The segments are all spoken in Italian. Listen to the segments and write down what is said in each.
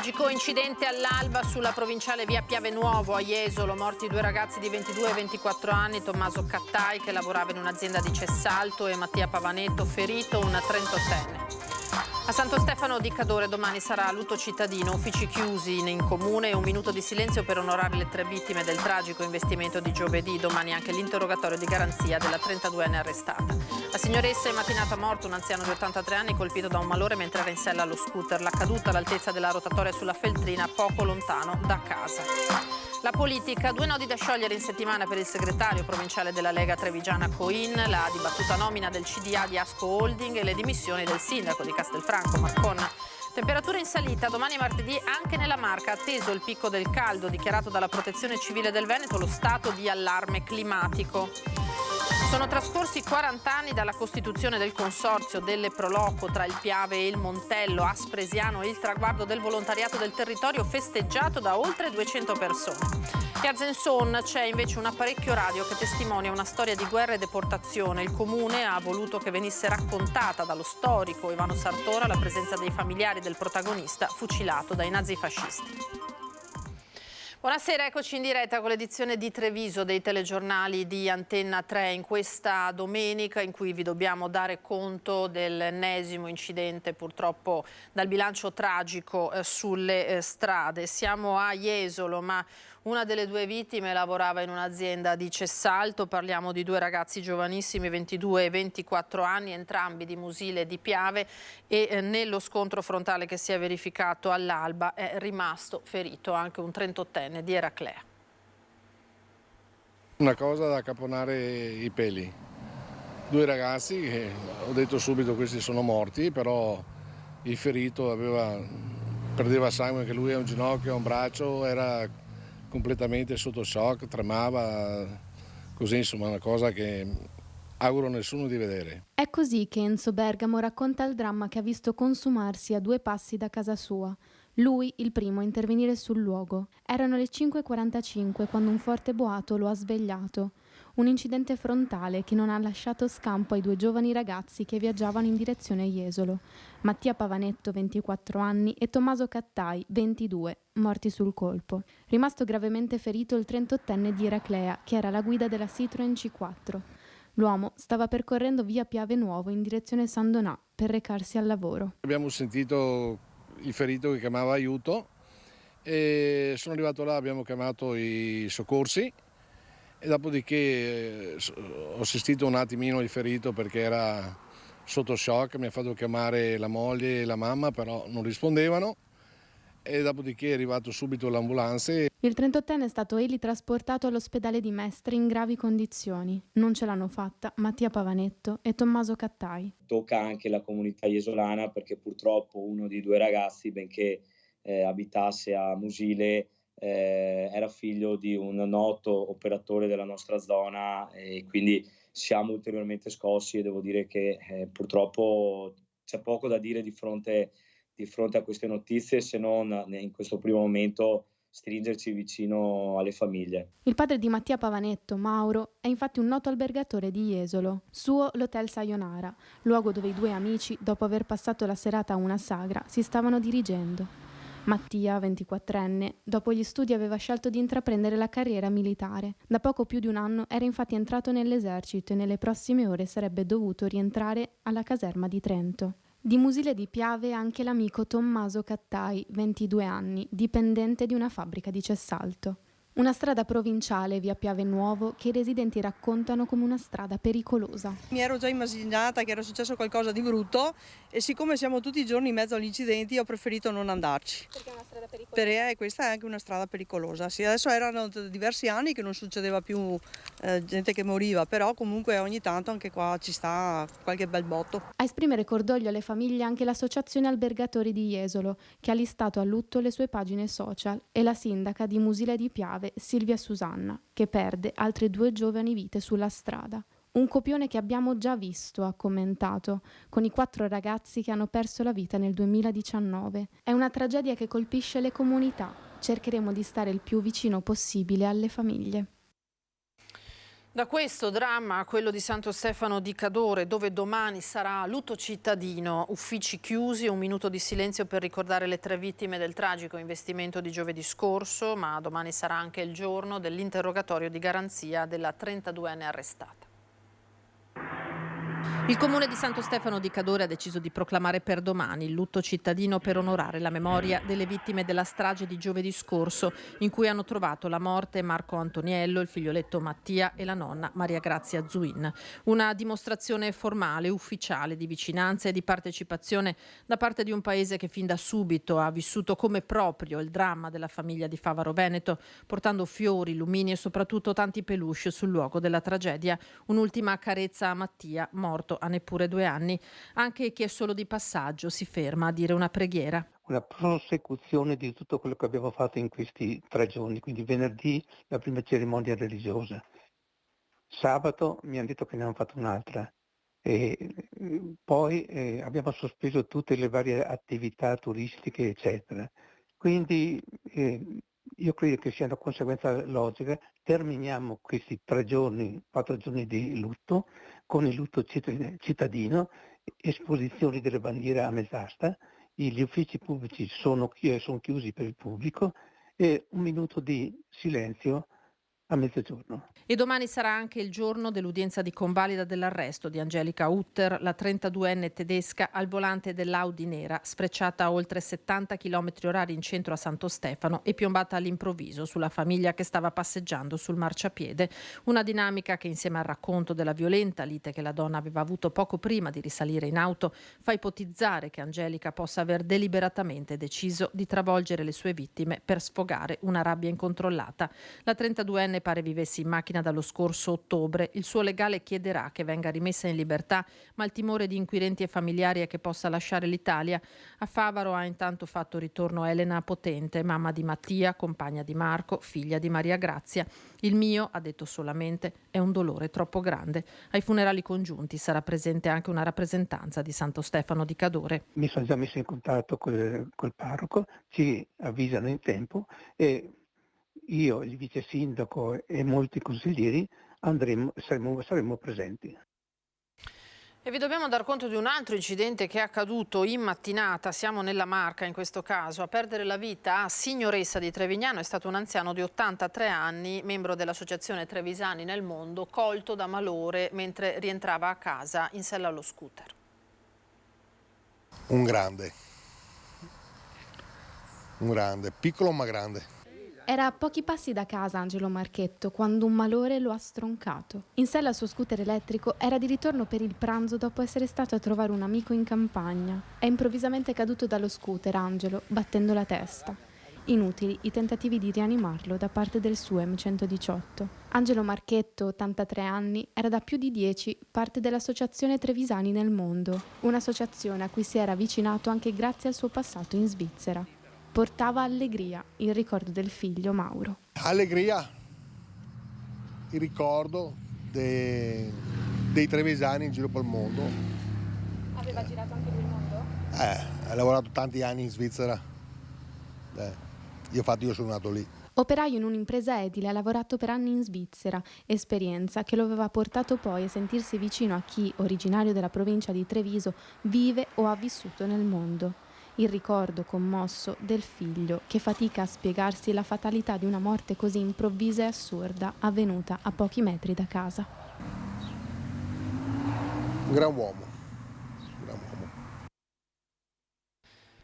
Tragico incidente all'alba sulla provinciale via Piave Nuovo a Jesolo, morti 2 ragazzi di 22 e 24 anni, Tommaso Cattai che lavorava in un'azienda di Cessalto e Mattia Pavanetto ferito, un 38enne. A Santo Stefano di Cadore domani sarà lutto cittadino, uffici chiusi in comune e un minuto di silenzio per onorare le 3 vittime del tragico investimento di giovedì. Domani anche l'interrogatorio di garanzia della 32enne arrestata. La signoressa è mattinata morto un anziano di 83 anni colpito da un malore mentre era in sella allo scooter. La caduta all'altezza della rotatoria sulla Feltrina, poco lontano da casa. La politica, 2 nodi da sciogliere in settimana per il segretario provinciale della Lega Trevigiana Coin, la dibattuta nomina del CDA di Asco Holding e le dimissioni del sindaco di Castelfranco Marconna. Temperature in salita domani e martedì anche nella Marca, atteso il picco del caldo dichiarato dalla Protezione Civile del Veneto, lo stato di allarme climatico. Sono trascorsi 40 anni dalla costituzione del consorzio delle Proloco tra il Piave e il Montello Aspresiano e il traguardo del volontariato del territorio festeggiato da oltre 200 persone. E a Zenson c'è invece un apparecchio radio che testimonia una storia di guerra e deportazione. Il comune ha voluto che venisse raccontata dallo storico Ivano Sartora la presenza dei familiari del protagonista fucilato dai nazifascisti. Buonasera, eccoci in diretta con l'edizione di Treviso dei telegiornali di Antenna 3 in questa domenica in cui vi dobbiamo dare conto dell'ennesimo incidente purtroppo dal bilancio tragico sulle strade. Siamo a Jesolo, ma una delle 2 vittime lavorava in un'azienda di Cessalto. Parliamo di 2 ragazzi giovanissimi, 22 e 24 anni, entrambi di Musile e di Piave, e nello scontro frontale che si è verificato all'alba è rimasto ferito anche un 38enne di Eraclea. Una cosa da caponare i peli. 2 ragazzi che ho detto subito questi sono morti, però il ferito perdeva sangue anche lui a un ginocchio, a un braccio, era completamente sotto shock, tremava, così insomma una cosa che auguro a nessuno di vedere. È così che Enzo Bergamo racconta il dramma che ha visto consumarsi a 2 passi da casa sua. Lui, il primo a intervenire sul luogo. Erano le 5:45 quando un forte boato lo ha svegliato. Un incidente frontale che non ha lasciato scampo ai 2 giovani ragazzi che viaggiavano in direzione Jesolo. Mattia Pavanetto, 24 anni, e Tommaso Cattai, 22, morti sul colpo. Rimasto gravemente ferito il 38enne di Eraclea, che era alla guida della Citroen C4. L'uomo stava percorrendo via Piave Nuovo in direzione San Donà per recarsi al lavoro. Abbiamo sentito il ferito che chiamava aiuto e sono arrivato là, abbiamo chiamato i soccorsi e dopodiché ho assistito un attimino il ferito perché era sotto shock, mi ha fatto chiamare la moglie e la mamma, però non rispondevano, e dopodiché è arrivato subito l'ambulanza. Il 38enne è stato elitrasportato all'ospedale di Mestre in gravi condizioni. Non ce l'hanno fatta Mattia Pavanetto e Tommaso Cattai. Tocca anche la comunità jesolana perché purtroppo uno dei 2 ragazzi, benché abitasse a Musile, era figlio di un noto operatore della nostra zona e quindi siamo ulteriormente scossi e devo dire che purtroppo c'è poco da dire di fronte a queste notizie, se non in questo primo momento stringerci vicino alle famiglie. Il padre di Mattia Pavanetto, Mauro, è infatti un noto albergatore di Jesolo, suo l'Hotel Sayonara, luogo dove i 2 amici, dopo aver passato la serata a una sagra, si stavano dirigendo. Mattia, 24enne, dopo gli studi aveva scelto di intraprendere la carriera militare. Da poco più di un anno era infatti entrato nell'esercito e nelle prossime ore sarebbe dovuto rientrare alla caserma di Trento. Di Musile di Piave anche l'amico Tommaso Cattai, 22 anni, dipendente di una fabbrica di Cessalto. Una strada provinciale, via Piave Nuovo, che i residenti raccontano come una strada pericolosa. Mi ero già immaginata che era successo qualcosa di brutto e siccome siamo tutti i giorni in mezzo agli incidenti ho preferito non andarci. Perché è una strada pericolosa? Perché questa è anche una strada pericolosa. Sì, adesso erano diversi anni che non succedeva più gente che moriva, però comunque ogni tanto anche qua ci sta qualche bel botto. A esprimere cordoglio alle famiglie anche l'associazione Albergatori di Jesolo, che ha listato a lutto le sue pagine social, e la sindaca di Musile di Piave, Silvia Susanna, che perde altre 2 giovani vite sulla strada. Un copione che abbiamo già visto, ha commentato, con i 4 ragazzi che hanno perso la vita nel 2019. È una tragedia che colpisce le comunità. Cercheremo di stare il più vicino possibile alle famiglie. Da questo dramma a quello di Santo Stefano di Cadore, dove domani sarà lutto cittadino, uffici chiusi, un minuto di silenzio per ricordare le 3 vittime del tragico investimento di giovedì scorso, ma domani sarà anche il giorno dell'interrogatorio di garanzia della 32enne arrestata. Il comune di Santo Stefano di Cadore ha deciso di proclamare per domani il lutto cittadino per onorare la memoria delle vittime della strage di giovedì scorso, in cui hanno trovato la morte Marco Antoniello, il figlioletto Mattia e la nonna Maria Grazia Zuin. Una dimostrazione formale, ufficiale, di vicinanza e di partecipazione da parte di un paese che fin da subito ha vissuto come proprio il dramma della famiglia di Favaro Veneto, portando fiori, lumini e soprattutto tanti peluche sul luogo della tragedia. Un'ultima carezza a Mattia, morto a neppure 2 anni. Anche chi è solo di passaggio si ferma a dire una preghiera. Una prosecuzione di tutto quello che abbiamo fatto in questi 3 giorni, quindi venerdì la prima cerimonia religiosa, sabato mi hanno detto che ne hanno fatto un'altra e poi abbiamo sospeso tutte le varie attività turistiche eccetera, quindi io credo che sia una conseguenza logica, terminiamo questi 3 giorni, 4 giorni di lutto con il lutto cittadino, esposizioni delle bandiere a mezz'asta, gli uffici pubblici sono chiusi per il pubblico e un minuto di silenzio a mezzogiorno. E domani sarà anche il giorno dell'udienza di convalida dell'arresto di Angelica Hutter, la 32enne tedesca al volante dell'Audi nera, sfrecciata a oltre 70 km/h in centro a Santo Stefano e piombata all'improvviso sulla famiglia che stava passeggiando sul marciapiede. Una dinamica che, insieme al racconto della violenta lite che la donna aveva avuto poco prima di risalire in auto, fa ipotizzare che Angelica possa aver deliberatamente deciso di travolgere le sue vittime per sfogare una rabbia incontrollata. La 32enne pare vivesse in macchina dallo scorso ottobre. Il suo legale chiederà che venga rimessa in libertà, ma il timore di inquirenti e familiari è che possa lasciare l'Italia. A Favaro ha intanto fatto ritorno Elena Potente, mamma di Mattia, compagna di Marco, figlia di Maria Grazia. Il mio, ha detto solamente, è un dolore troppo grande. Ai funerali congiunti sarà presente anche una rappresentanza di Santo Stefano di Cadore. Mi sono già messo in contatto col parroco, ci avvisano in tempo e io, il vice sindaco e molti consiglieri saremo presenti. E vi dobbiamo dar conto di un altro incidente che è accaduto in mattinata, siamo nella Marca in questo caso. A perdere la vita a Signoressa di Trevignano è stato un anziano di 83 anni, membro dell'associazione Trevisani nel Mondo, colto da malore mentre rientrava a casa in sella allo scooter. Un grande, piccolo ma grande. Era a pochi passi da casa Angelo Marchetto quando un malore lo ha stroncato. In sella al suo scooter elettrico era di ritorno per il pranzo dopo essere stato a trovare un amico in campagna. È improvvisamente caduto dallo scooter Angelo, battendo la testa. Inutili i tentativi di rianimarlo da parte del suo M118. Angelo Marchetto, 83 anni, era da più di 10 parte dell'associazione Trevisani nel Mondo, un'associazione a cui si era avvicinato anche grazie al suo passato in Svizzera. Portava allegria, il ricordo del figlio Mauro. Allegria, il ricordo dei trevisani in giro per il mondo. Aveva girato anche lui il mondo? Ha lavorato tanti anni in Svizzera. Io sono nato lì. Operaio in un'impresa edile, ha lavorato per anni in Svizzera, esperienza che lo aveva portato poi a sentirsi vicino a chi, originario della provincia di Treviso, vive o ha vissuto nel mondo. Il ricordo commosso del figlio che fatica a spiegarsi la fatalità di una morte così improvvisa e assurda avvenuta a pochi metri da casa. Un gran uomo.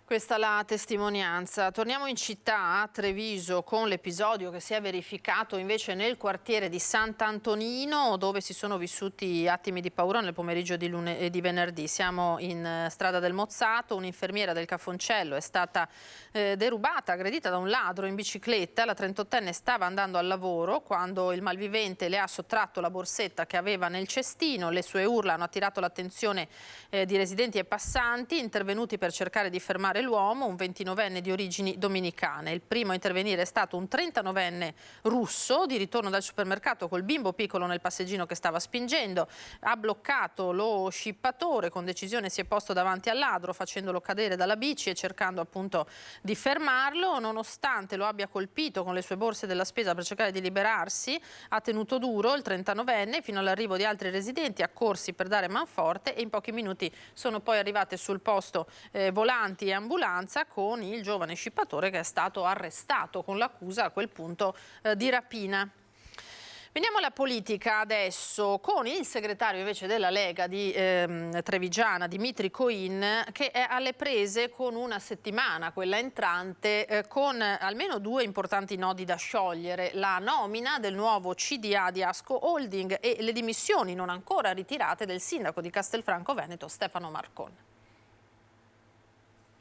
Questa è la testimonianza. Torniamo in città, a Treviso, con l'episodio che si è verificato invece nel quartiere di Sant'Antonino, dove si sono vissuti attimi di paura nel pomeriggio di venerdì. Siamo in strada del Mozzato, un'infermiera del Cafoncello è stata derubata, aggredita da un ladro in bicicletta. La 38enne stava andando al lavoro quando il malvivente le ha sottratto la borsetta che aveva nel cestino. Le sue urla hanno attirato l'attenzione di residenti e passanti, intervenuti per cercare di fermare trovare l'uomo, un 29enne di origini dominicane. Il primo a intervenire è stato un 39enne russo di ritorno dal supermercato col bimbo piccolo nel passeggino che stava spingendo. Ha bloccato lo scippatore, con decisione si è posto davanti al ladro facendolo cadere dalla bici e cercando appunto di fermarlo. Nonostante lo abbia colpito con le sue borse della spesa per cercare di liberarsi, ha tenuto duro il 39enne fino all'arrivo di altri residenti accorsi per dare manforte, e in pochi minuti sono poi arrivate sul posto volanti e ambulanza con il giovane scippatore che è stato arrestato con l'accusa a quel punto di rapina. Veniamo alla politica adesso con il segretario invece della Lega di Trevigiana, Dmitry Coin, che è alle prese con una settimana, quella entrante, con almeno 2 importanti nodi da sciogliere: la nomina del nuovo CDA di Asco Holding e le dimissioni non ancora ritirate del sindaco di Castelfranco Veneto, Stefano Marcon.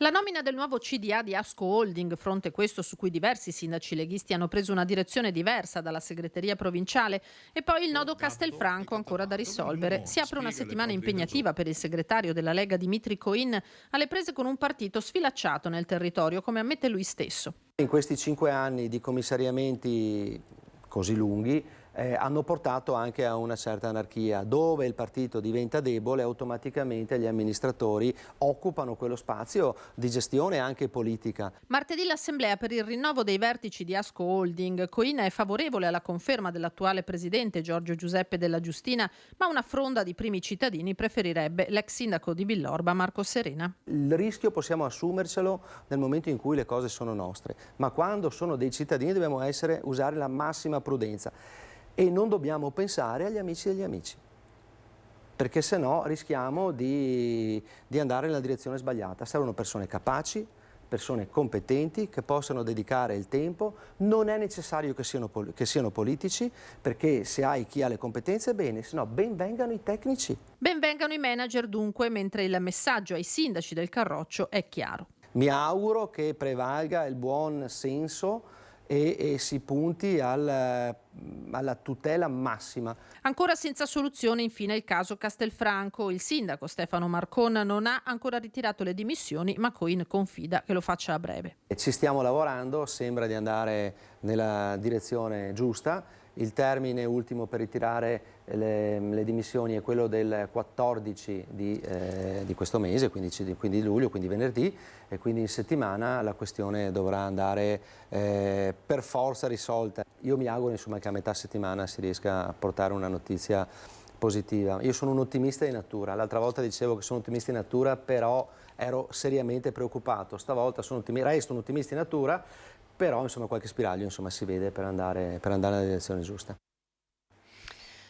La nomina del nuovo CDA di Asco Holding, fronte questo su cui diversi sindaci leghisti hanno preso una direzione diversa dalla segreteria provinciale, e poi il nodo Castelfranco ancora da risolvere. Si apre una settimana impegnativa per il segretario della Lega Dmitry Coin, alle prese con un partito sfilacciato nel territorio, come ammette lui stesso. In questi 5 anni di commissariamenti così lunghi hanno portato anche a una certa anarchia. Dove il partito diventa debole, automaticamente gli amministratori occupano quello spazio di gestione anche politica. Martedì l'assemblea per il rinnovo dei vertici di Asco Holding. Coin è favorevole alla conferma dell'attuale presidente Giorgio Giuseppe Della Giustina, ma una fronda di primi cittadini preferirebbe l'ex sindaco di Villorba Marco Serena. Il rischio possiamo assumercelo nel momento in cui le cose sono nostre, ma quando sono dei cittadini dobbiamo usare la massima prudenza. E non dobbiamo pensare agli amici degli amici, perché se no rischiamo di andare nella direzione sbagliata. Servono persone capaci, persone competenti, che possano dedicare il tempo. Non è necessario che siano politici, perché se hai chi ha le competenze, bene, se no ben vengano i tecnici. Ben vengano i manager dunque, mentre il messaggio ai sindaci del Carroccio è chiaro. Mi auguro che prevalga il buon senso e si punti alla tutela massima. Ancora senza soluzione infine il caso Castelfranco. Il sindaco Stefano Marcon non ha ancora ritirato le dimissioni, ma Coin confida che lo faccia a breve. Ci stiamo lavorando, sembra di andare nella direzione giusta. Il termine ultimo per ritirare le dimissioni è quello del 14 di questo mese, quindi luglio, quindi venerdì, e quindi in settimana la questione dovrà andare per forza risolta. Io mi auguro insomma che a metà settimana si riesca a portare una notizia positiva. Io sono un ottimista di natura, l'altra volta dicevo che sono ottimista di natura, però ero seriamente preoccupato. Stavolta resto un ottimista di natura, però insomma qualche spiraglio insomma si vede per andare nella direzione giusta.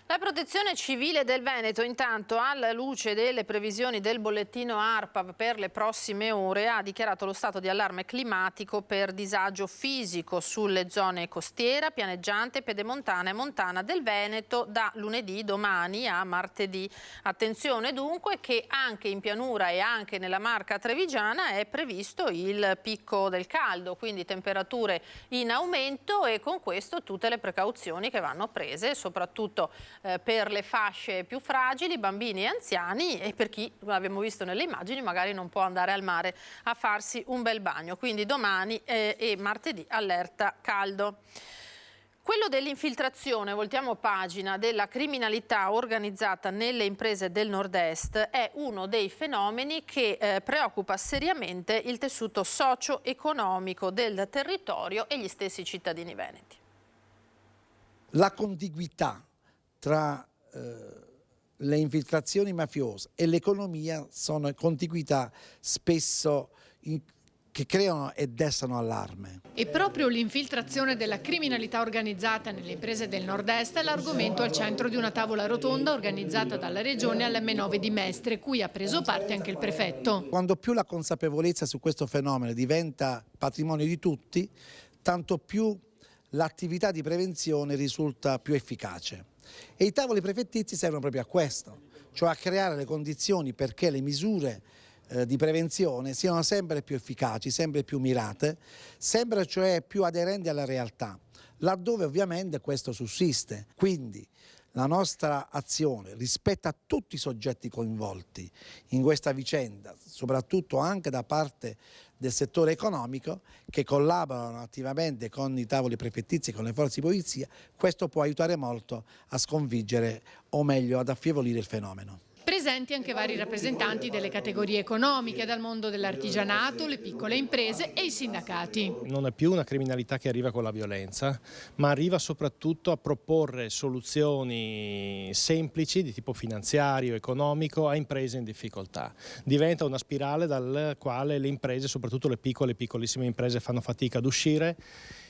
La Protezione Civile del Veneto, intanto, alla luce delle previsioni del bollettino ARPAV per le prossime ore, ha dichiarato lo stato di allarme climatico per disagio fisico sulle zone costiera, pianeggiante, pedemontana e montana del Veneto da lunedì, domani a martedì. Attenzione dunque che anche in pianura e anche nella Marca trevigiana è previsto il picco del caldo, quindi temperature in aumento, e con questo tutte le precauzioni che vanno prese, soprattutto per le fasce più fragili, bambini e anziani, e per chi, come abbiamo visto nelle immagini, magari non può andare al mare a farsi un bel bagno. Quindi domani e martedì allerta caldo. Quello dell'infiltrazione, voltiamo pagina, della criminalità organizzata nelle imprese del nord-est è uno dei fenomeni che preoccupa seriamente il tessuto socio-economico del territorio e gli stessi cittadini veneti. La contiguità tra le infiltrazioni mafiose e l'economia sono contiguità spesso che creano e destano allarme. E proprio l'infiltrazione della criminalità organizzata nelle imprese del nord-est è l'argomento al centro di una tavola rotonda organizzata dalla Regione all'M9 di Mestre, cui ha preso parte anche il prefetto. Quando più la consapevolezza su questo fenomeno diventa patrimonio di tutti, tanto più l'attività di prevenzione risulta più efficace. E i tavoli prefettizi servono proprio a questo, cioè a creare le condizioni perché le misure di prevenzione siano sempre più efficaci, sempre più mirate, sempre cioè più aderenti alla realtà, laddove ovviamente questo sussiste. Quindi la nostra azione rispetto a tutti i soggetti coinvolti in questa vicenda, soprattutto anche da parte del settore economico che collaborano attivamente con i tavoli prefettizi e con le forze di polizia. Questo può aiutare molto a sconfiggere, o meglio ad affievolire il fenomeno. Presenti anche vari rappresentanti delle categorie economiche, dal mondo dell'artigianato, le piccole imprese e i sindacati. Non è più una criminalità che arriva con la violenza, ma arriva soprattutto a proporre soluzioni semplici di tipo finanziario, economico a imprese in difficoltà. Diventa una spirale dal quale le imprese, soprattutto le piccole e piccolissime imprese, fanno fatica ad uscire.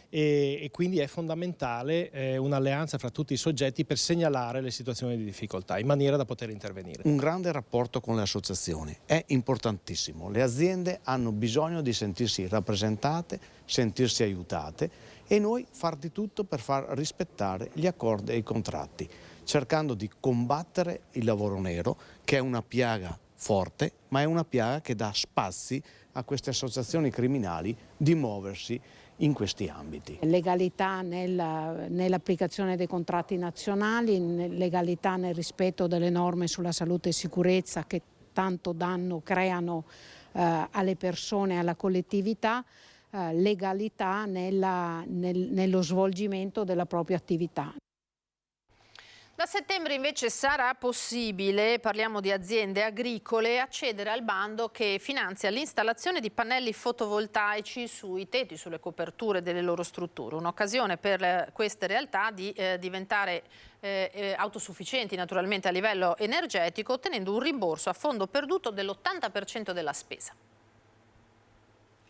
E quindi è fondamentale un'alleanza fra tutti i soggetti per segnalare le situazioni di difficoltà in maniera da poter intervenire. Un grande rapporto con le associazioni è importantissimo. Le aziende hanno bisogno di sentirsi rappresentate, sentirsi aiutate e noi far di tutto per far rispettare gli accordi e i contratti, cercando di combattere il lavoro nero, che è una piaga forte, ma è una piaga che dà spazi a queste associazioni criminali di muoversi in questi ambiti. Legalità nell'applicazione dei contratti nazionali, legalità nel rispetto delle norme sulla salute e sicurezza che tanto danno creano alle persone e alla collettività, legalità nello svolgimento della propria attività. Da settembre invece sarà possibile, parliamo di aziende agricole, accedere al bando che finanzia l'installazione di pannelli fotovoltaici sui tetti, sulle coperture delle loro strutture. Un'occasione per queste realtà di diventare autosufficienti naturalmente a livello energetico, ottenendo un rimborso a fondo perduto dell'80% della spesa.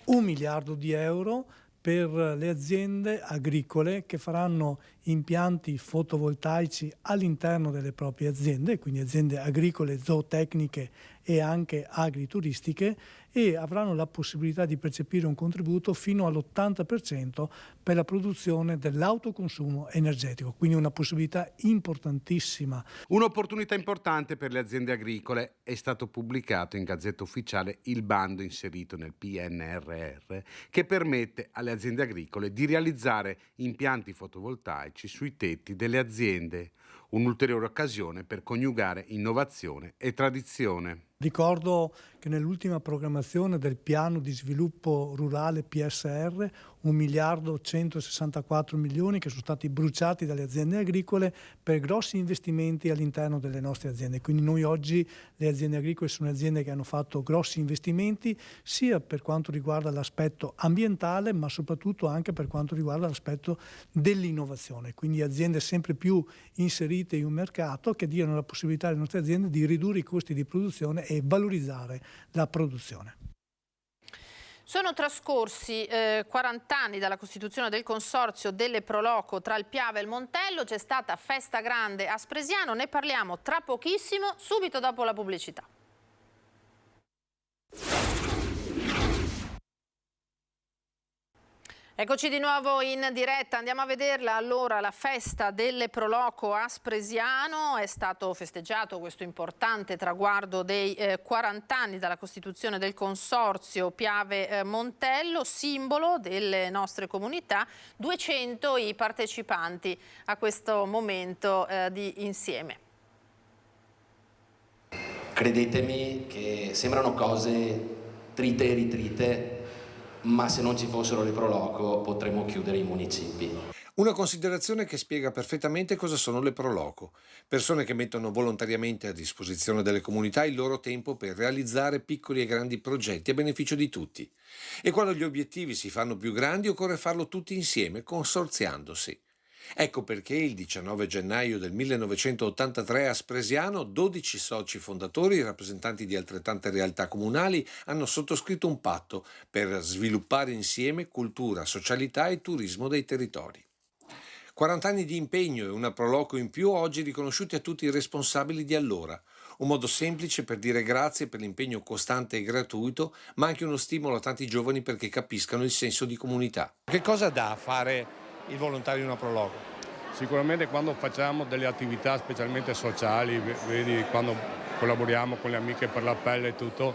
1 miliardo di euro per le aziende agricole che faranno impianti fotovoltaici all'interno delle proprie aziende, quindi aziende agricole, zootecniche e anche agrituristiche, e avranno la possibilità di percepire un contributo fino all'80% per la produzione dell'autoconsumo energetico, quindi una possibilità importantissima. Un'opportunità importante per le aziende agricole. È stato pubblicato in Gazzetta Ufficiale il bando inserito nel PNRR che permette alle aziende agricole di realizzare impianti fotovoltaici sui tetti delle aziende, un'ulteriore occasione per coniugare innovazione e tradizione. Ricordo che nell'ultima programmazione del piano di sviluppo rurale PSR 1 miliardo 164 milioni che sono stati bruciati dalle aziende agricole per grossi investimenti all'interno delle nostre aziende. Quindi noi oggi le aziende agricole sono aziende che hanno fatto grossi investimenti sia per quanto riguarda l'aspetto ambientale ma soprattutto anche per quanto riguarda l'aspetto dell'innovazione. Quindi aziende sempre più inserite in un mercato che diano la possibilità alle nostre aziende di ridurre i costi di produzione e valorizzare la produzione. Sono trascorsi 40 anni dalla costituzione del consorzio delle Proloco tra il Piave e il Montello, c'è stata festa grande a Spresiano, ne parliamo tra pochissimo, subito dopo la pubblicità. Eccoci di nuovo in diretta, andiamo a vederla. Allora, la festa delle Proloco a Spresiano, è stato festeggiato questo importante traguardo dei 40 anni dalla costituzione del consorzio Piave Montello, simbolo delle nostre comunità, 200 i partecipanti a questo momento di insieme. Credetemi che sembrano cose trite e ritrite, ma se non ci fossero le Proloco potremmo chiudere i municipi. Una considerazione che spiega perfettamente cosa sono le Proloco. Persone che mettono volontariamente a disposizione delle comunità il loro tempo per realizzare piccoli e grandi progetti a beneficio di tutti. E quando gli obiettivi si fanno più grandi occorre farlo tutti insieme, consorziandosi. Ecco perché il 19 gennaio del 1983 a Spresiano 12 soci fondatori, rappresentanti di altrettante realtà comunali, hanno sottoscritto un patto per sviluppare insieme cultura, socialità e turismo dei territori. 40 anni di impegno e una Proloco in più oggi riconosciuti a tutti i responsabili di allora. Un modo semplice per dire grazie per l'impegno costante e gratuito, ma anche uno stimolo a tanti giovani perché capiscano il senso di comunità. Che cosa dà fare il volontario di una Proloco? Sicuramente quando facciamo delle attività specialmente sociali, vedi quando collaboriamo con le amiche per la pelle e tutto,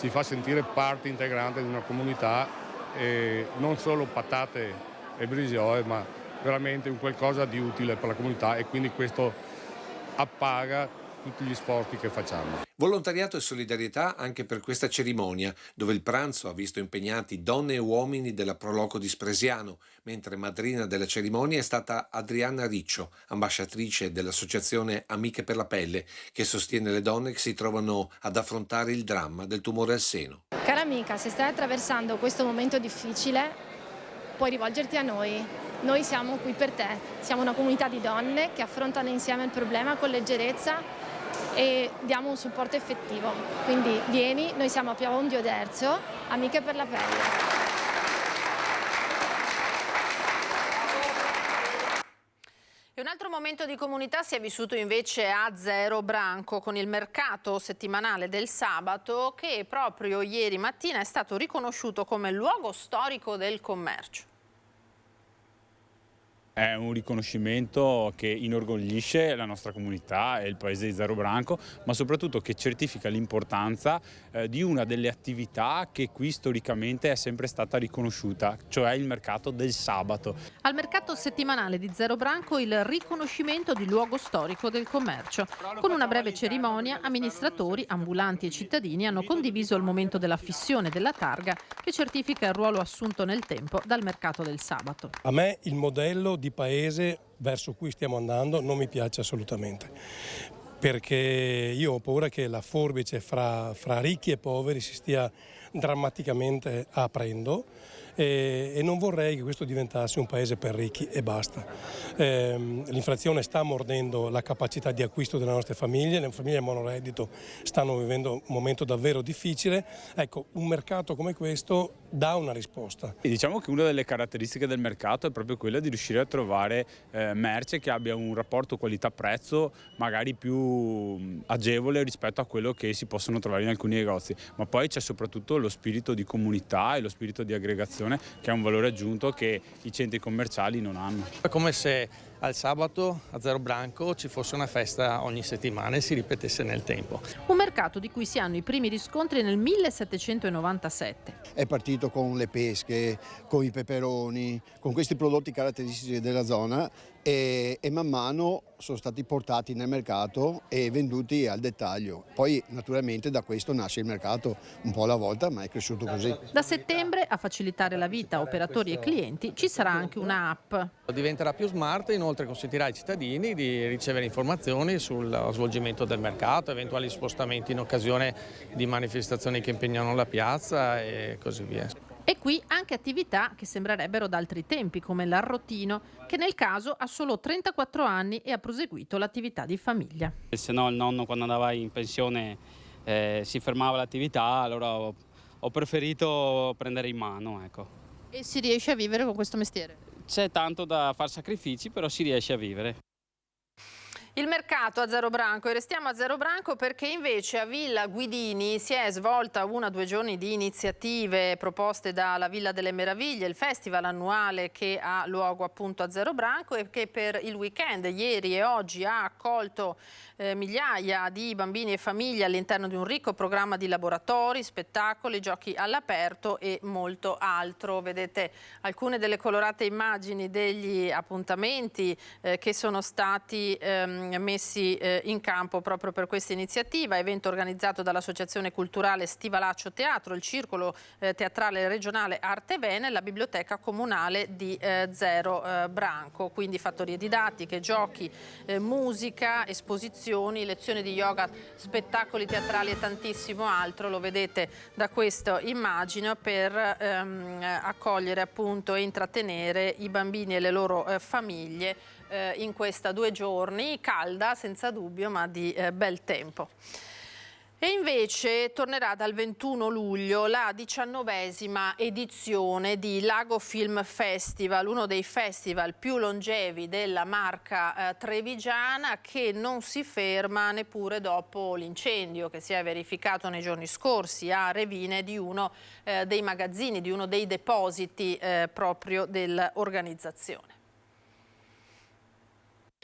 ci fa sentire parte integrante di una comunità e non solo patate e brisioe, ma veramente un qualcosa di utile per la comunità, e quindi questo appaga tutti gli sforzi che facciamo. Volontariato e solidarietà anche per questa cerimonia, dove il pranzo ha visto impegnati donne e uomini della Proloco di Spresiano, mentre madrina della cerimonia è stata Adriana Riccio, ambasciatrice dell'associazione Amiche per la Pelle, che sostiene le donne che si trovano ad affrontare il dramma del tumore al seno. Cara amica, se stai attraversando questo momento difficile, puoi rivolgerti a noi. Noi siamo qui per te. Siamo una comunità di donne che affrontano insieme il problema con leggerezza e diamo un supporto effettivo. Quindi vieni, noi siamo a Piamonti Oderzio, Amiche per la Pelle. E un altro momento di comunità si è vissuto invece a Zero Branco con il mercato settimanale del sabato che proprio ieri mattina è stato riconosciuto come luogo storico del commercio. È un riconoscimento che inorgoglisce la nostra comunità e il paese di Zero Branco, ma soprattutto che certifica l'importanza di una delle attività che qui storicamente è sempre stata riconosciuta, cioè il mercato del sabato. Al mercato settimanale di Zero Branco il riconoscimento di luogo storico del commercio. Con una breve cerimonia, amministratori, ambulanti e cittadini hanno condiviso il momento della fissione della targa che certifica il ruolo assunto nel tempo dal mercato del sabato. A me il modello di paese verso cui stiamo andando non mi piace assolutamente, perché io ho paura che la forbice fra ricchi e poveri si stia drammaticamente aprendo e non vorrei che questo diventasse un paese per ricchi e basta. L'inflazione sta mordendo la capacità di acquisto delle nostre famiglie, le famiglie monoreddito stanno vivendo un momento davvero difficile. Ecco, un mercato come questo dà una risposta. E diciamo che una delle caratteristiche del mercato è proprio quella di riuscire a trovare merce che abbia un rapporto qualità-prezzo magari più agevole rispetto a quello che si possono trovare in alcuni negozi, ma poi c'è soprattutto lo spirito di comunità e lo spirito di aggregazione che è un valore aggiunto che i centri commerciali non hanno. È come se al sabato a Zero Branco ci fosse una festa ogni settimana e si ripetesse nel tempo. Un mercato di cui si hanno i primi riscontri nel 1797. È partito con le pesche, con i peperoni, con questi prodotti caratteristici della zona e man mano sono stati portati nel mercato e venduti al dettaglio. Poi naturalmente da questo nasce il mercato un po' alla volta, ma è cresciuto così. Da settembre a facilitare la vita a operatori e clienti ci sarà anche un'app. Diventerà più smart e inoltre consentirà ai cittadini di ricevere informazioni sul svolgimento del mercato, eventuali spostamenti in occasione di manifestazioni che impegnano la piazza e così via. E qui anche attività che sembrerebbero d'altri tempi, come l'arrotino, che nel caso ha solo 34 anni e ha proseguito l'attività di famiglia. Se no il nonno quando andava in pensione si fermava l'attività, allora ho preferito prendere in mano. Ecco. E si riesce a vivere con questo mestiere? C'è tanto da fare sacrifici, però si riesce a vivere. Il mercato a Zero Branco e restiamo a Zero Branco perché invece a Villa Guidini si è svolta 1 o 2 giorni di iniziative proposte dalla Villa delle Meraviglie, il festival annuale che ha luogo appunto a Zero Branco e che per il weekend ieri e oggi ha accolto migliaia di bambini e famiglie all'interno di un ricco programma di laboratori, spettacoli, giochi all'aperto e molto altro. Vedete alcune delle colorate immagini degli appuntamenti che sono stati messi in campo proprio per questa iniziativa, evento organizzato dall'Associazione Culturale Stivalaccio Teatro, il Circolo Teatrale Regionale Arte Vene e la Biblioteca Comunale di Zero Branco, quindi fattorie didattiche, giochi, musica, esposizioni, lezioni di yoga, spettacoli teatrali e tantissimo altro, lo vedete da questa immagine, per accogliere appunto e intrattenere i bambini e le loro famiglie in questa 2 giorni, calda senza dubbio ma di bel tempo. E invece tornerà dal 21 luglio la 19ª edizione di Lago Film Festival, uno dei festival più longevi della Marca trevigiana, che non si ferma neppure dopo l'incendio che si è verificato nei giorni scorsi a Revine di uno dei magazzini, di uno dei depositi proprio dell'organizzazione.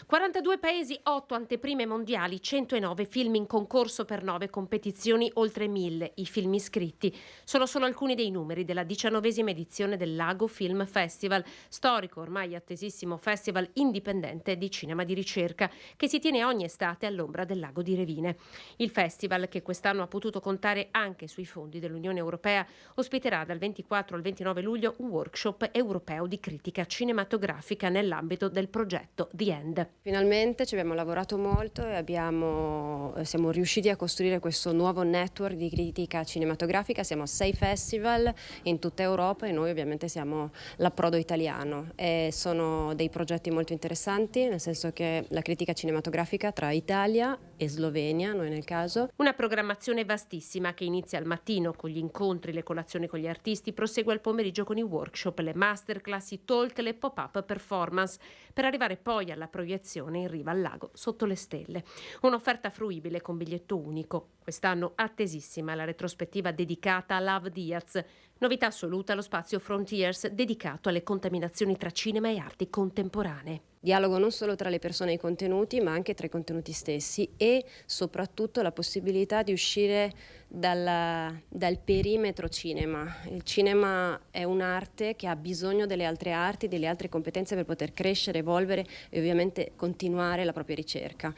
42 paesi, 8 anteprime mondiali, 109 film in concorso per 9 competizioni, oltre 1000 i film iscritti. Sono solo alcuni dei numeri della 19ª edizione del Lago Film Festival, storico, ormai attesissimo festival indipendente di cinema di ricerca che si tiene ogni estate all'ombra del lago di Revine. Il festival, che quest'anno ha potuto contare anche sui fondi dell'Unione Europea, ospiterà dal 24 al 29 luglio un workshop europeo di critica cinematografica nell'ambito del progetto The End. Finalmente ci abbiamo lavorato molto e siamo riusciti a costruire questo nuovo network di critica cinematografica. Siamo a 6 festival in tutta Europa e noi ovviamente siamo l'approdo italiano. E sono dei progetti molto interessanti, nel senso che la critica cinematografica tra Italia e Slovenia, noi nel caso. Una programmazione vastissima che inizia al mattino con gli incontri, le colazioni con gli artisti, prosegue al pomeriggio con i workshop, le masterclass, i talk, le pop-up performance, per arrivare poi alla proiezione in riva al lago sotto le stelle. Un'offerta fruibile con biglietto unico. Quest'anno attesissima la retrospettiva dedicata a Love Diaz. Novità assoluta lo spazio Frontiers dedicato alle contaminazioni tra cinema e arti contemporanee. Dialogo non solo tra le persone e i contenuti, ma anche tra i contenuti stessi e soprattutto la possibilità di uscire dal perimetro cinema. Il cinema è un'arte che ha bisogno delle altre arti, delle altre competenze per poter crescere, evolvere e ovviamente continuare la propria ricerca.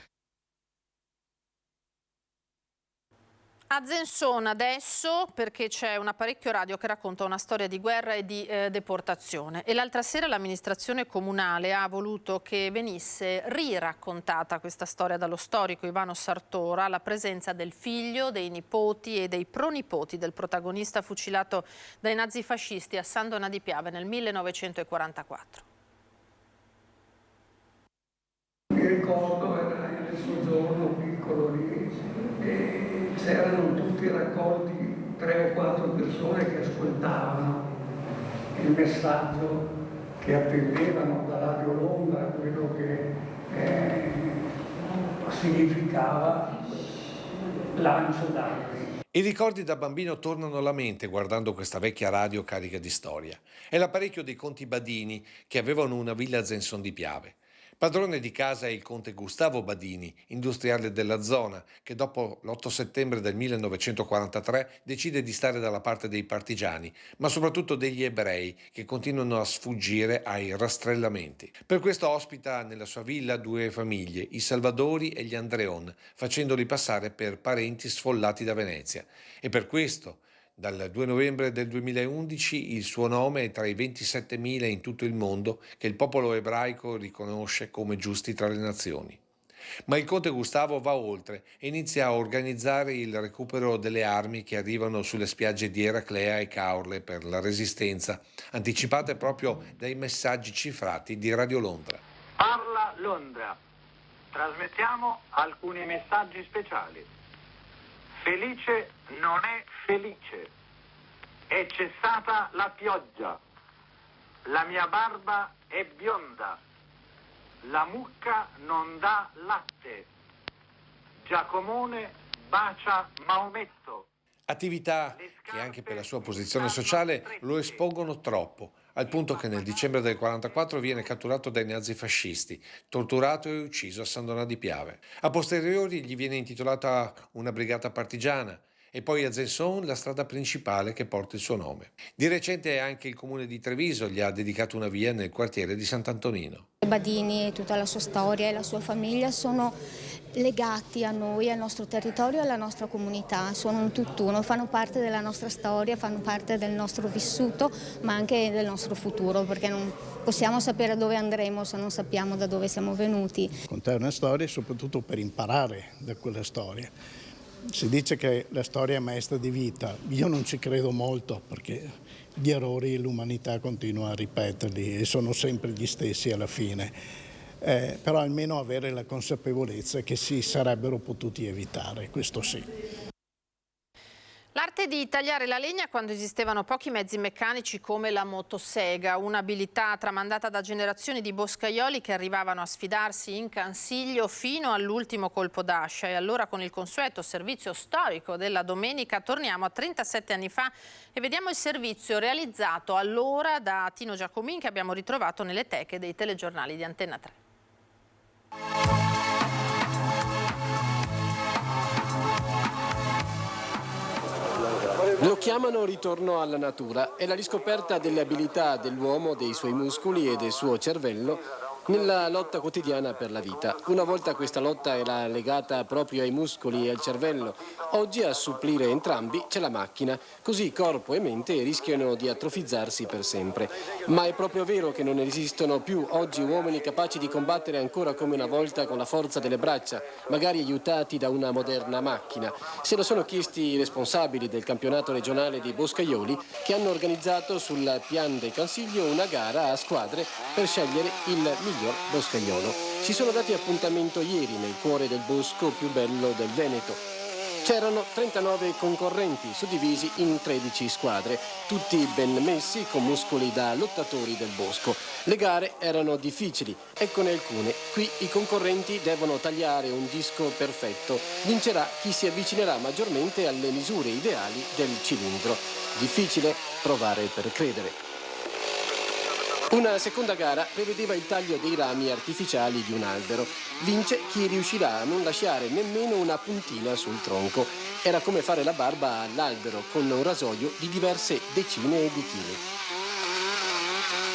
A Zensona adesso, perché c'è un apparecchio radio che racconta una storia di guerra e di deportazione, e l'altra sera l'amministrazione comunale ha voluto che venisse riraccontata questa storia dallo storico Ivano Sartora, alla presenza del figlio, dei nipoti e dei pronipoti del protagonista fucilato dai nazifascisti a San Donà di Piave nel 1944. Mi ricordo, era il suo giorno piccolo lì, e c'erano tutti raccolti 3 o 4 persone che ascoltavano il messaggio che attendevano da Radio Londra, quello che significava lancio d'armi. I ricordi da bambino tornano alla mente guardando questa vecchia radio carica di storia. È l'apparecchio dei conti Badini, che avevano una villa a Zenson di Piave. Padrone di casa è il conte Gustavo Badini, industriale della zona, che dopo l'8 settembre del 1943 decide di stare dalla parte dei partigiani, ma soprattutto degli ebrei che continuano a sfuggire ai rastrellamenti. Per questo ospita nella sua villa 2 famiglie, i Salvadori e gli Andreon, facendoli passare per parenti sfollati da Venezia. E per questo, dal 2 novembre del 2011 il suo nome è tra i 27.000 in tutto il mondo che il popolo ebraico riconosce come giusti tra le nazioni. Ma il conte Gustavo va oltre e inizia a organizzare il recupero delle armi che arrivano sulle spiagge di Eraclea e Caorle per la Resistenza, anticipate proprio dai messaggi cifrati di Radio Londra. Parla Londra. Trasmettiamo alcuni messaggi speciali. Felice non è felice. È cessata la pioggia. La mia barba è bionda. La mucca non dà latte. Giacomone bacia Maometto. Attività che anche per la sua posizione sociale lo espongono troppo, al punto che nel dicembre del 1944 viene catturato dai nazifascisti, torturato e ucciso a San Donà di Piave. A posteriori gli viene intitolata una brigata partigiana e poi a Zenson la strada principale che porta il suo nome. Di recente anche il comune di Treviso gli ha dedicato una via nel quartiere di Sant'Antonino. Badini, tutta la sua storia e la sua famiglia sono legati a noi, al nostro territorio e alla nostra comunità, sono un tutt'uno, fanno parte della nostra storia, fanno parte del nostro vissuto, ma anche del nostro futuro, perché non possiamo sapere dove andremo se non sappiamo da dove siamo venuti. Contare una storia soprattutto per imparare da quella storia. Si dice che la storia è maestra di vita, io non ci credo molto perché gli errori l'umanità continua a ripeterli e sono sempre gli stessi alla fine, però almeno avere la consapevolezza che si sarebbero potuti evitare, questo sì. L'arte di tagliare la legna quando esistevano pochi mezzi meccanici come la motosega, un'abilità tramandata da generazioni di boscaioli che arrivavano a sfidarsi in Cansiglio fino all'ultimo colpo d'ascia. E allora con il consueto servizio storico della domenica torniamo a 37 anni fa e vediamo il servizio realizzato allora da Tino Giacomin che abbiamo ritrovato nelle teche dei telegiornali di Antenna 3. Lo chiamano ritorno alla natura, è la riscoperta delle abilità dell'uomo, dei suoi muscoli e del suo cervello nella lotta quotidiana per la vita. Una volta questa lotta era legata proprio ai muscoli e al cervello, oggi a supplire entrambi c'è la macchina, così corpo e mente rischiano di atrofizzarsi per sempre. Ma è proprio vero che non esistono più oggi uomini capaci di combattere ancora come una volta con la forza delle braccia, magari aiutati da una moderna macchina? Se lo sono chiesti i responsabili del campionato regionale di boscaioli, che hanno organizzato sul Pian del Consiglio una gara a squadre per scegliere il miglior boscaiolo. Si sono dati appuntamento ieri nel cuore del bosco più bello del Veneto. C'erano 39 concorrenti suddivisi in 13 squadre, tutti ben messi con muscoli da lottatori del bosco. Le gare erano difficili, eccone alcune. Qui i concorrenti devono tagliare un disco perfetto. Vincerà chi si avvicinerà maggiormente alle misure ideali del cilindro. Difficile? Provare per credere. Una seconda gara prevedeva il taglio dei rami artificiali di un albero. Vince chi riuscirà a non lasciare nemmeno una puntina sul tronco. Era come fare la barba all'albero con un rasoio di diverse decine di chili.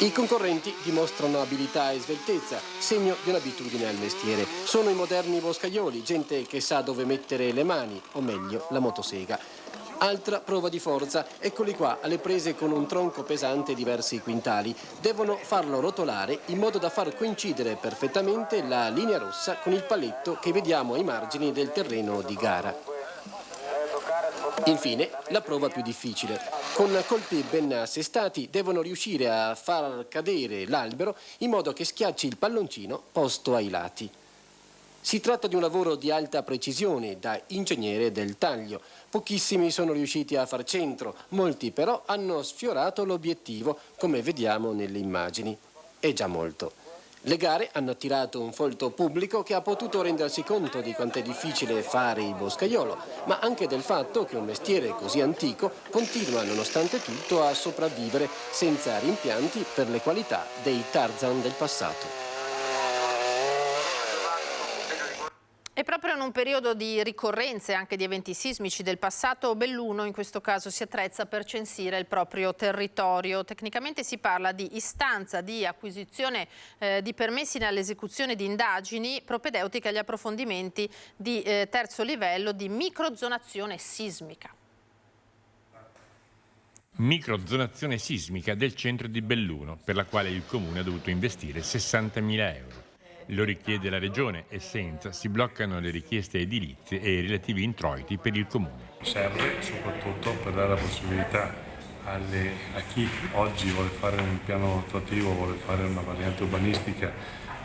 I concorrenti dimostrano abilità e sveltezza, segno di un'abitudine al mestiere. Sono i moderni boscaioli, gente che sa dove mettere le mani, o meglio, la motosega. Altra prova di forza, eccoli qua, alle prese con un tronco pesante diversi quintali. Devono farlo rotolare in modo da far coincidere perfettamente la linea rossa con il paletto che vediamo ai margini del terreno di gara. Infine, la prova più difficile. Con colpi ben assestati devono riuscire a far cadere l'albero in modo che schiacci il palloncino posto ai lati. Si tratta di un lavoro di alta precisione da ingegnere del taglio. Pochissimi sono riusciti a far centro, molti però hanno sfiorato l'obiettivo, come vediamo nelle immagini. È già molto. Le gare hanno attirato un folto pubblico che ha potuto rendersi conto di quanto è difficile fare il boscaiolo, ma anche del fatto che un mestiere così antico continua nonostante tutto a sopravvivere senza rimpianti per le qualità dei Tarzan del passato. E proprio in un periodo di ricorrenze anche di eventi sismici del passato, Belluno in questo caso si attrezza per censire il proprio territorio. Tecnicamente si parla di istanza di acquisizione di permessi nell'esecuzione di indagini propedeutiche agli approfondimenti di terzo livello di microzonazione sismica. Microzonazione sismica del centro di Belluno, per la quale il comune ha dovuto investire 60.000 euro. Lo richiede la regione e senza si bloccano le richieste edilizie e i relativi introiti per il comune. Serve soprattutto per dare la possibilità a chi oggi vuole fare un piano attuativo, vuole fare una variante urbanistica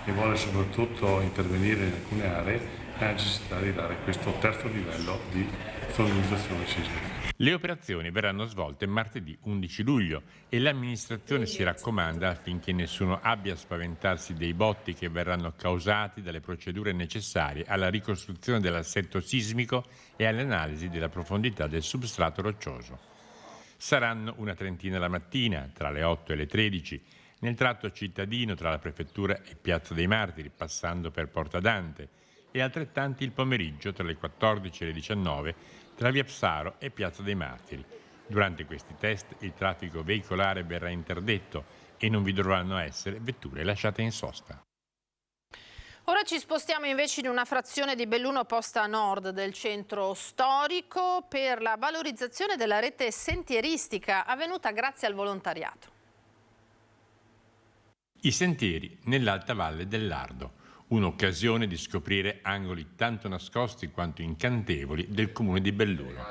e vuole soprattutto intervenire in alcune aree, la necessità di dare questo terzo livello di zonizzazione sismica. Le operazioni verranno svolte martedì 11 luglio e l'amministrazione si raccomanda affinché nessuno abbia a spaventarsi dei botti che verranno causati dalle procedure necessarie alla ricostruzione dell'assetto sismico e all'analisi della profondità del substrato roccioso. Saranno una trentina la mattina, tra le 8 e le 13, nel tratto cittadino tra la prefettura e Piazza dei Martiri, passando per Porta Dante, e altrettanti il pomeriggio tra le 14 e le 19 tra via Psaro e Piazza dei Martiri. Durante questi test il traffico veicolare verrà interdetto e non vi dovranno essere vetture lasciate in sosta. Ora ci spostiamo invece in una frazione di Belluno posta a nord del centro storico per la valorizzazione della rete sentieristica avvenuta grazie al volontariato. I sentieri nell'Alta Valle del Lardo. Un'occasione di scoprire angoli tanto nascosti quanto incantevoli del comune di Belluno.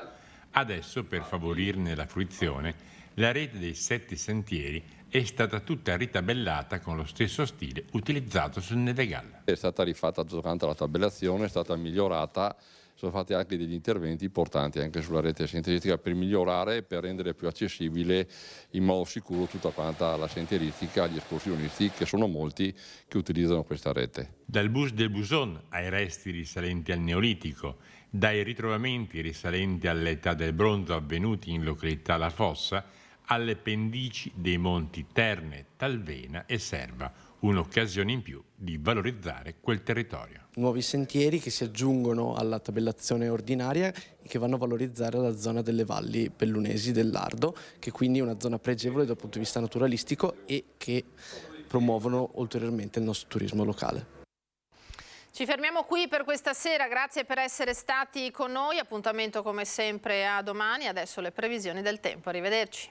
Adesso, per favorirne la fruizione, la rete dei 7 sentieri è stata tutta ritabellata con lo stesso stile utilizzato sul Nevegal. È stata rifatta durante la tabellazione, è stata migliorata, sono fatti anche degli interventi importanti anche sulla rete sentieristica per migliorare e per rendere più accessibile in modo sicuro tutta quanta la sentieristica agli escursionisti, che sono molti che utilizzano questa rete. Dal Bus del Buson ai resti risalenti al Neolitico, dai ritrovamenti risalenti all'età del bronzo avvenuti in località La Fossa, alle pendici dei monti Terne, Talvena e Serva, un'occasione in più di valorizzare quel territorio. Nuovi sentieri che si aggiungono alla tabellazione ordinaria e che vanno a valorizzare la zona delle valli bellunesi del Lardo, che quindi è una zona pregevole dal punto di vista naturalistico e che promuovono ulteriormente il nostro turismo locale. Ci fermiamo qui per questa sera, grazie per essere stati con noi, appuntamento come sempre a domani, adesso le previsioni del tempo, arrivederci.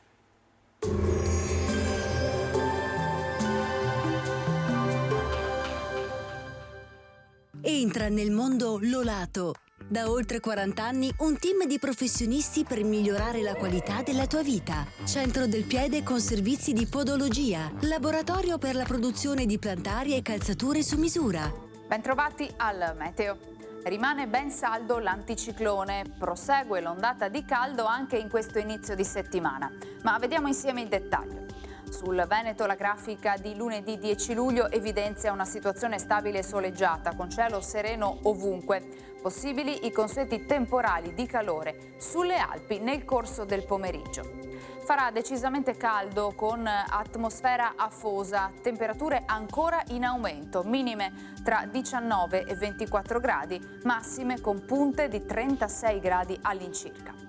Entra nel mondo Lolato. Da oltre 40 anni un team di professionisti per migliorare la qualità della tua vita. Centro del piede con servizi di podologia, laboratorio per la produzione di plantari e calzature su misura. Bentrovati al meteo. Rimane ben saldo l'anticiclone, prosegue l'ondata di caldo anche in questo inizio di settimana. Ma vediamo insieme il dettaglio. Sul Veneto la grafica di lunedì 10 luglio evidenzia una situazione stabile e soleggiata, con cielo sereno ovunque. Possibili i consueti temporali di calore sulle Alpi nel corso del pomeriggio. Farà decisamente caldo con atmosfera afosa, temperature ancora in aumento, minime tra 19 e 24 gradi, massime con punte di 36 gradi all'incirca.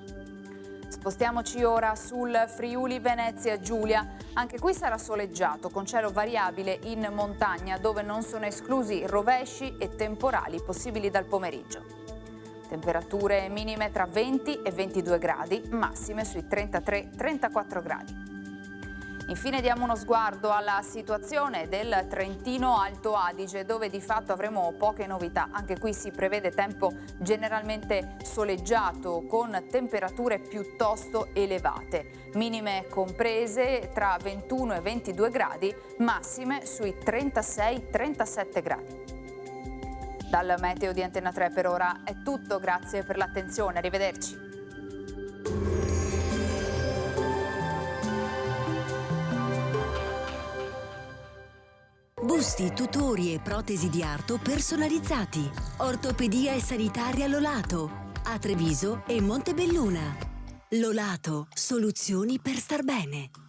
Spostiamoci ora sul Friuli Venezia Giulia. Anche qui sarà soleggiato, con cielo variabile in montagna, dove non sono esclusi rovesci e temporali possibili dal pomeriggio. Temperature minime tra 20 e 22 gradi, massime sui 33-34 gradi. Infine diamo uno sguardo alla situazione del Trentino Alto Adige, dove di fatto avremo poche novità. Anche qui si prevede tempo generalmente soleggiato, con temperature piuttosto elevate. Minime comprese tra 21 e 22 gradi, massime sui 36-37 gradi. Dal meteo di Antena 3 per ora è tutto, grazie per l'attenzione, arrivederci. Busti, tutori e protesi di arto personalizzati. Ortopedia e sanitaria Lolato. A Treviso e Montebelluna. Lolato, soluzioni per star bene.